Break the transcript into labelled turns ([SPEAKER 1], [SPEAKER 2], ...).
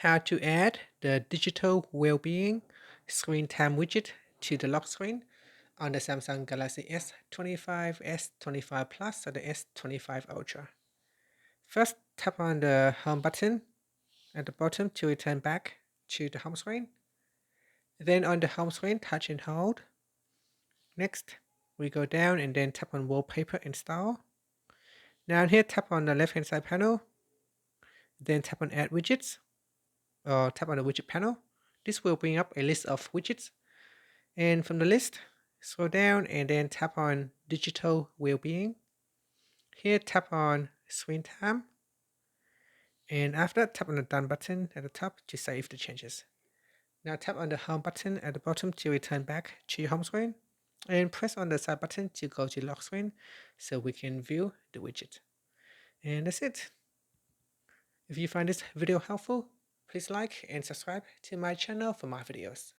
[SPEAKER 1] how to add the Digital Wellbeing Screen Time widget to the lock screen on the Samsung Galaxy S25, S25 Plus, or the S25 Ultra. First, tap on the Home button at the bottom to return back to the home screen. Then on the home screen, touch and hold. Next, we go down and then tap on Wallpaper Install. Now here, tap on the left-hand side panel. Then tap on Add Widgets, or tap on the widget panel. This will bring up a list of widgets. And from the list, scroll down and then tap on Digital Wellbeing. Here, tap on Screen Time. And after that, tap on the Done button at the top to save the changes. Now tap on the Home button at the bottom to return back to your home screen. And press on the side button to go to lock screen so we can view the widget. And that's it. If you find this video helpful, please like and subscribe to my channel for more videos.